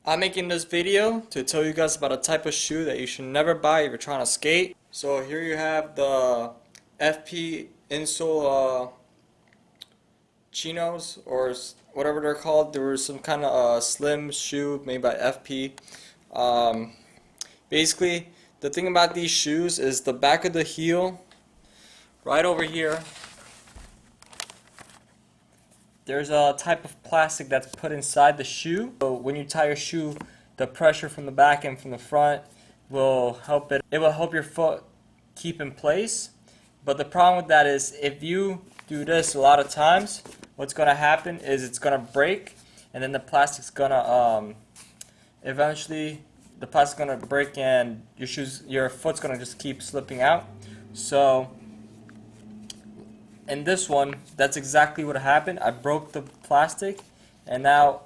I'm making this video to tell you guys about a type of shoe that you should never buy if you're trying to skate. So here you have the FP insole chinos, or whatever they're called. There was some kind of slim shoe made by FP. Um, Basically, the thing about these shoes is the back of the heel, right over here, there's a type of plastic that's put inside the shoe. So when you tie your shoe, the pressure from the back and from the front will help it. It will help your foot keep in place. But the problem with that is if you do this a lot of times, what's going to happen is it's going to break, and then the plastic's going to eventually the plastic's going to break, and your foot's going to just keep slipping out. So in this one, that's exactly what happened. I broke the plastic, and now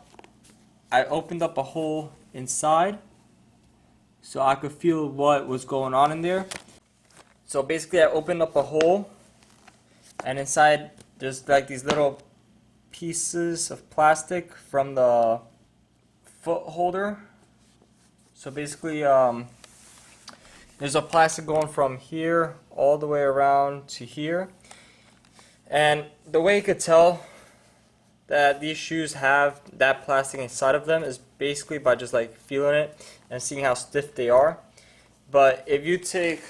I opened up a hole inside so I could feel what was going on in there. So basically I opened up a hole, and inside there's like these little pieces of plastic from the foot holder. So basically there's a plastic going from here all the way around to here. And the way you could tell that these shoes have that plastic inside of them is basically by just like feeling it and seeing how stiff they are. But if you take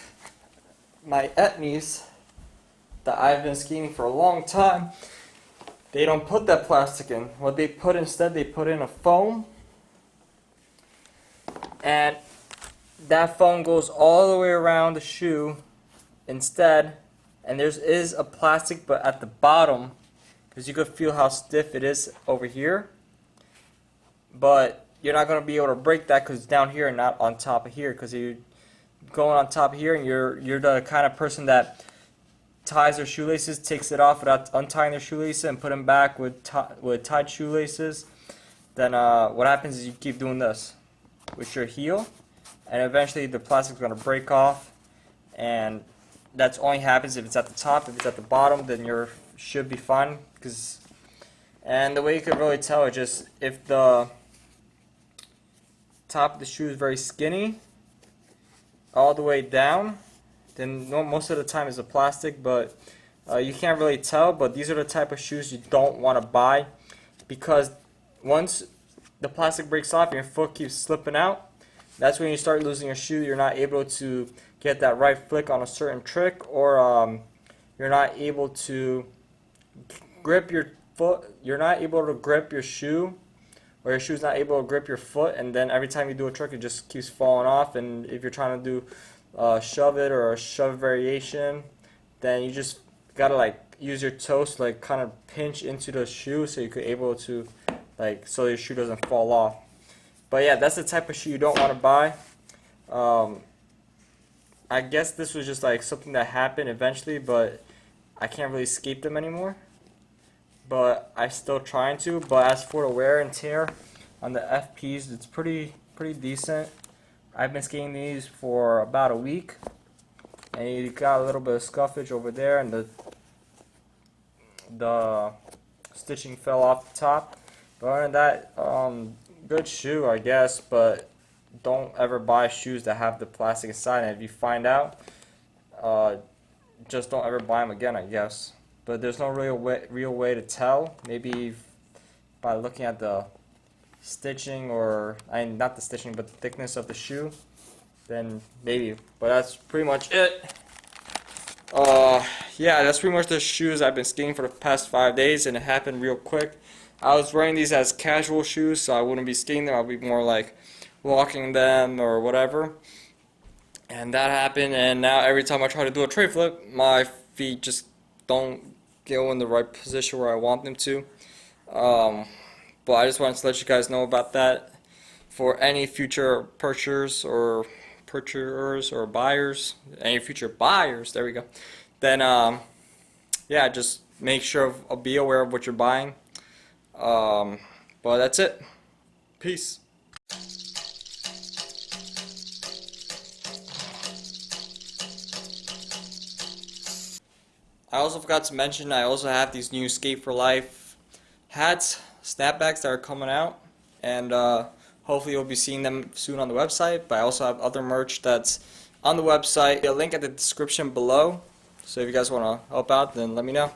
my Etnies that I've been skating for a long time, they don't put that plastic in. What they put instead, they put in a foam, and that foam goes all the way around the shoe instead. And there is a plastic, but at the bottom, because you could feel how stiff it is over here. But you're not going to be able to break that because it's down here and not on top of here. Because you're going on top of here, and you're the kind of person that ties their shoelaces, takes it off without untying their shoelaces, and put them back with tied shoelaces. Then what happens is you keep doing this with your heel, and eventually the plastic's going to break off, and that's only happens if it's at the top. If it's at the bottom, then you should be fine. And the way you can really tell is just if the top of the shoe is very skinny, all the way down, then most of the time it's a plastic, but you can't really tell. But these are the type of shoes you don't want to buy, because once the plastic breaks off and your foot keeps slipping out, that's when you start losing your shoe. You're not able to get that right flick on a certain trick, or you're not able to grip your foot. You're not able to grip your shoe, or your shoe's not able to grip your foot, and then every time you do a trick, it just keeps falling off. And if you're trying to do shove it or a shove variation, then you just gotta like use your toes to like kind of pinch into the shoe so you could able to so your shoe doesn't fall off. But yeah, that's the type of shoe you don't want to buy. I guess this was just like something that happened eventually, but I can't really skate them anymore. But I'm still trying to. But as for the wear and tear on the FPs, it's pretty decent. I've been skating these for about a week, and you got a little bit of scuffage over there, and the stitching fell off the top. But other than that, good shoe, I guess. But don't ever buy shoes that have the plastic inside, and if you find out, just don't ever buy them again, I guess. But there's no real way to tell. Maybe by looking at the stitching, or not the stitching, but the thickness of the shoe, then maybe. But that's pretty much it. Yeah, that's pretty much the shoes I've been skating for the past 5 days, and it happened real quick. I was wearing these as casual shoes, so I wouldn't be skating them. I'd be more like walking them or whatever. And that happened, and now every time I try to do a tray flip, my feet just don't go in the right position where I want them to. But I just wanted to let you guys know about that. For any future purchasers or buyers, any future buyers, there we go. Then yeah, just make sure be aware of what you're buying. But that's it. Peace. I also forgot to mention, I also have these new Skate for Life hats, snapbacks that are coming out, and Hopefully you'll be seeing them soon on the website, but I also have other merch that's on the website. A link at the description below. So if you guys want to help out, then let me know.